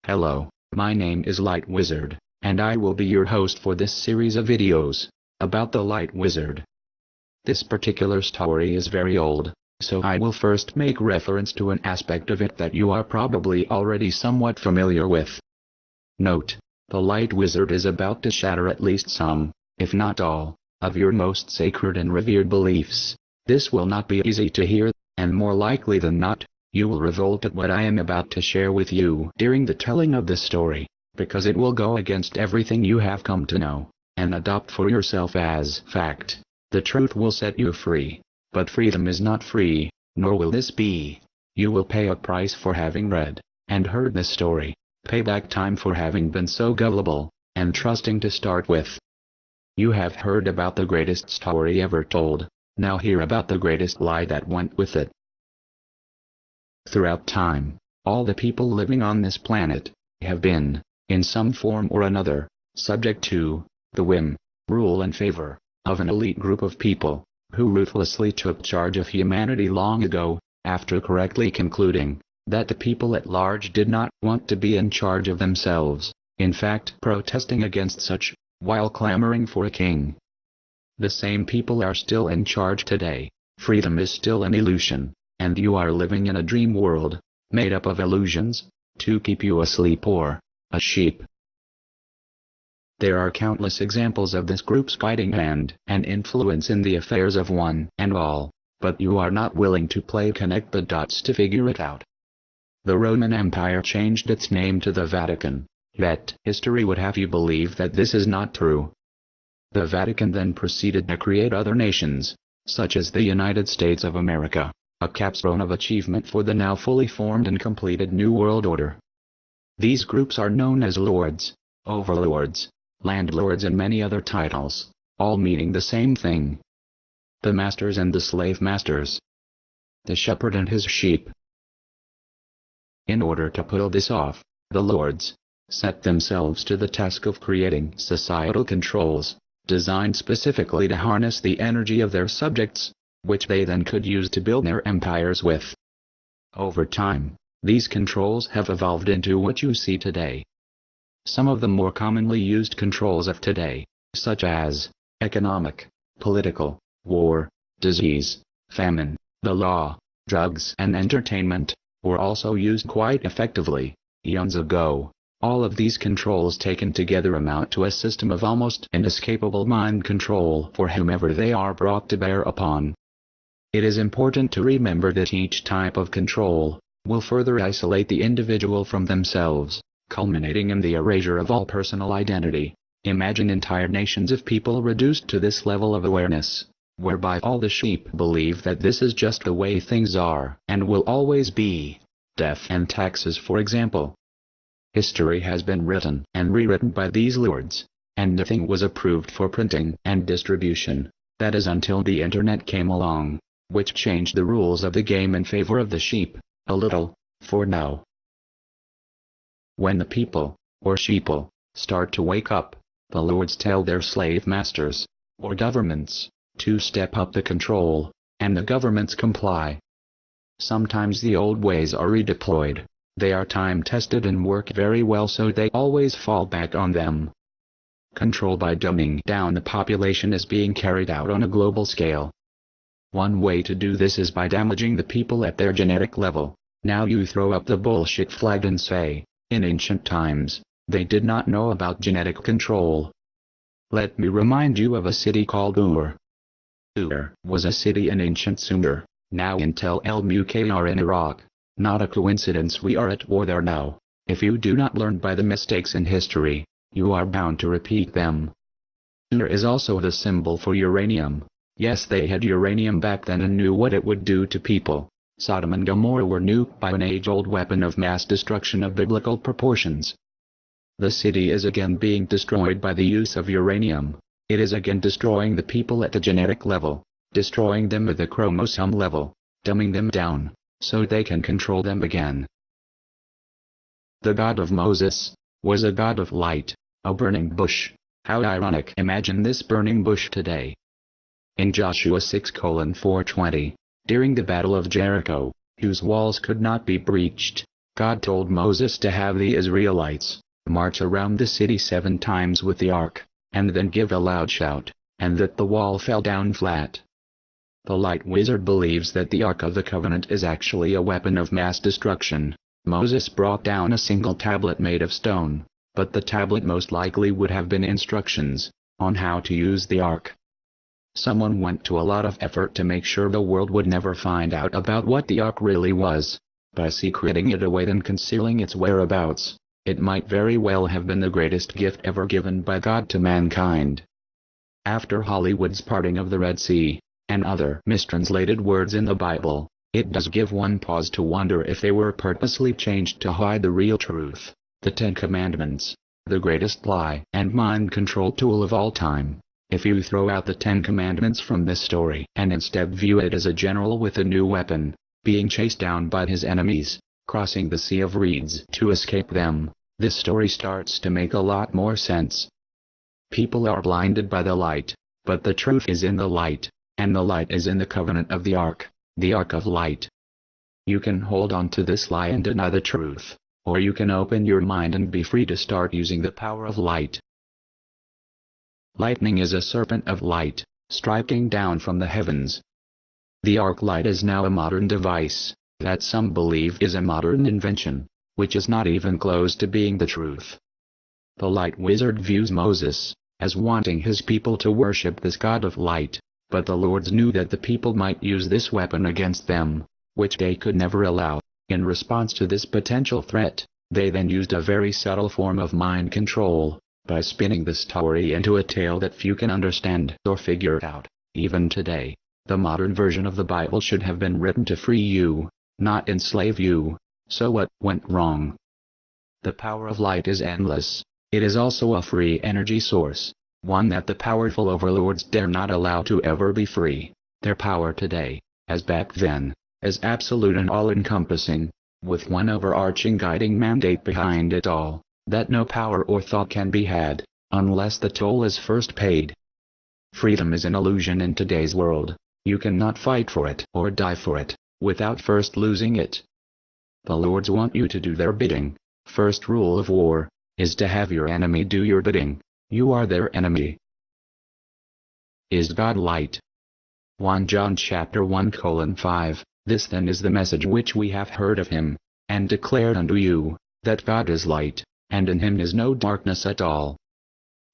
Hello, my name is Light Wizzard, and I will be your host for this series of videos about the Light Wizzard. This particular story is very old, so I will first make reference to an aspect of it that you are probably already somewhat familiar with. Note, the Light Wizzard is about to shatter at least some, if not all, of your most sacred and revered beliefs. This will not be easy to hear, and more likely than not, you will revolt at what I am about to share with you during the telling of this story, because it will go against everything you have come to know and adopt for yourself as fact. The truth will set you free, but freedom is not free, nor will this be. You will pay a price for having read and heard this story, payback time for having been so gullible and trusting to start with. You have heard about the greatest story ever told, now hear about the greatest lie that went with it. Throughout time, all the people living on this planet have been, in some form or another, subject to the whim, rule and favor of an elite group of people, who ruthlessly took charge of humanity long ago, after correctly concluding that the people at large did not want to be in charge of themselves, in fact protesting against such, while clamoring for a king. The same people are still in charge today. Freedom is still an illusion, and you are living in a dream world, made up of illusions, to keep you asleep or a sheep. There are countless examples of this group's guiding hand and influence in the affairs of one and all, but you are not willing to connect the dots to figure it out. The Roman Empire changed its name to the Vatican, yet history would have you believe that this is not true. The Vatican then proceeded to create other nations, such as the United States of America, a capstone of achievement for the now fully formed and completed New World Order. These groups are known as lords, overlords, landlords and many other titles, all meaning the same thing. The masters and the slave masters. The shepherd and his sheep. In order to pull this off, the lords set themselves to the task of creating societal controls, designed specifically to harness the energy of their subjects, which they then could use to build their empires with. Over time, these controls have evolved into what you see today. Some of the more commonly used controls of today, such as economic, political, war, disease, famine, the law, drugs and entertainment, were also used quite effectively eons ago. All of these controls taken together amount to a system of almost inescapable mind control for whomever they are brought to bear upon. It is important to remember that each type of control will further isolate the individual from themselves, culminating in the erasure of all personal identity. Imagine entire nations of people reduced to this level of awareness, whereby all the sheep believe that this is just the way things are and will always be. Death and taxes, for example. History has been written and rewritten by these lords, and nothing was approved for printing and distribution. That is until the internet came along, which changed the rules of the game in favor of the sheep, a little, for now. When the people, or sheeple, start to wake up, the lords tell their slave masters, or governments, to step up the control, and the governments comply. Sometimes the old ways are redeployed. They are time-tested and work very well, so they always fall back on them. Control by dumbing down the population is being carried out on a global scale. One way to do this is by damaging the people at their genetic level. Now you throw up the bullshit flag and say, in ancient times, they did not know about genetic control. Let me remind you of a city called Ur. Ur was a city in ancient Sumer, now in Tel El-Muqayr in Iraq. Not a coincidence we are at war there now. If you do not learn by the mistakes in history, you are bound to repeat them. Ur is also the symbol for uranium. Yes, they had uranium back then and knew what it would do to people. Sodom and Gomorrah were nuked by an age-old weapon of mass destruction of biblical proportions. The city is again being destroyed by the use of uranium. It is again destroying the people at the genetic level, destroying them at the chromosome level, dumbing them down, so they can control them again. The God of Moses was a god of light, a burning bush. How ironic. Imagine this burning bush today. In Joshua 6:420, during the Battle of Jericho, whose walls could not be breached, God told Moses to have the Israelites march around the city 7 times with the ark, and then give a loud shout, and that the wall fell down flat. The Light Wizard believes that the Ark of the Covenant is actually a weapon of mass destruction. Moses brought down a single tablet made of stone, but the tablet most likely would have been instructions on how to use the Ark. Someone went to a lot of effort to make sure the world would never find out about what the Ark really was. By secreting it away and concealing its whereabouts, it might very well have been the greatest gift ever given by God to mankind. After Hollywood's parting of the Red Sea, and other mistranslated words in the Bible, it does give one pause to wonder if they were purposely changed to hide the real truth. The 10 Commandments, the greatest lie and mind control tool of all time. If you throw out the 10 Commandments from this story and instead view it as a general with a new weapon, being chased down by his enemies, crossing the sea of reeds to escape them, this story starts to make a lot more sense. People are blinded by the light, but the truth is in the light, and the light is in the covenant of the Ark of light. You can hold on to this lie and deny the truth, or you can open your mind and be free to start using the power of light. Lightning is a serpent of light, striking down from the heavens. The arc light is now a modern device, that some believe is a modern invention, which is not even close to being the truth. The Light Wizard views Moses as wanting his people to worship this God of light, but the Lords knew that the people might use this weapon against them, which they could never allow. In response to this potential threat, they then used a very subtle form of mind control, by spinning the story into a tale that few can understand or figure out. Even today, the modern version of the Bible should have been written to free you, not enslave you. So what went wrong? The power of light is endless. It is also a free energy source, one that the powerful overlords dare not allow to ever be free. Their power today, as back then, is absolute and all-encompassing, with one overarching guiding mandate behind it all, that no power or thought can be had, unless the toll is first paid. Freedom is an illusion in today's world. You cannot fight for it or die for it, without first losing it. The Lords want you to do their bidding. First rule of war is to have your enemy do your bidding. You are their enemy. Is God light? 1 John chapter 1:5. This then is the message which we have heard of him, and declared unto you, that God is light, and in him is no darkness at all.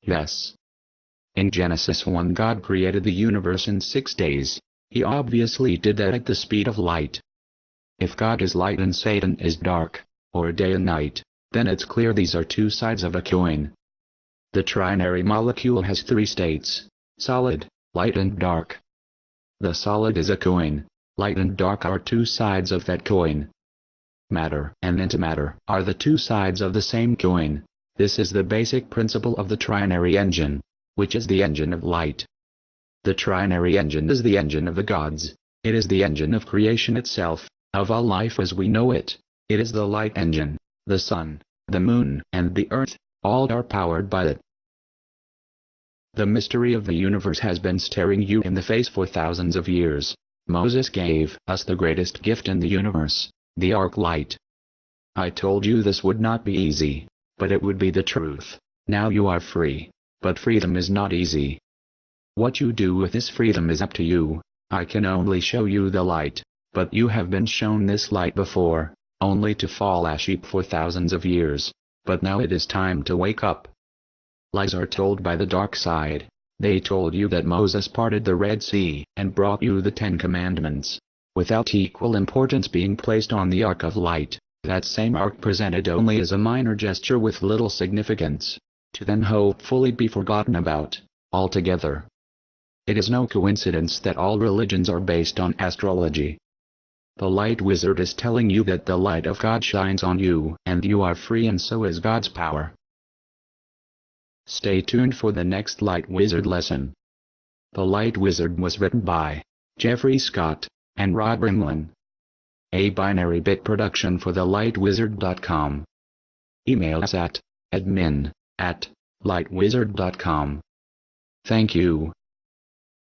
Yes. In Genesis 1 God created the universe in 6 days. He obviously did that at the speed of light. If God is light and Satan is dark, or day and night, then it's clear these are two sides of a coin. The trinary molecule has 3 states: solid, light and dark. The solid is a coin. Light and dark are 2 sides of that coin. Matter and antimatter are the 2 sides of the same coin. This is the basic principle of the trinary engine, which is the engine of light. The trinary engine is the engine of the gods. It is the engine of creation itself, of all life as we know it. It is the light engine. The sun, the moon, and the earth, all are powered by it. The mystery of the universe has been staring you in the face for thousands of years. Moses gave us the greatest gift in the universe, the arc light. I told you this would not be easy, but it would be the truth. Now you are free, but freedom is not easy. What you do with this freedom is up to you. I can only show you the light, but you have been shown this light before, only to fall asleep for thousands of years. But now it is time to wake up. Lies are told by the dark side. They told you that Moses parted the Red Sea and brought you the 10 Commandments, without equal importance being placed on the Ark of Light. That same ark presented only as a minor gesture with little significance, to then hopefully be forgotten about altogether. It is no coincidence that all religions are based on astrology. The Light Wizard is telling you that the light of God shines on you, and you are free, and so is God's power. Stay tuned for the next Light Wizard lesson. The Light Wizard was written by Jeffrey Scott and Rod Brimlin. A binary bit production for thelightwizard.com. Email us at admin@lightwizard.com. Thank you.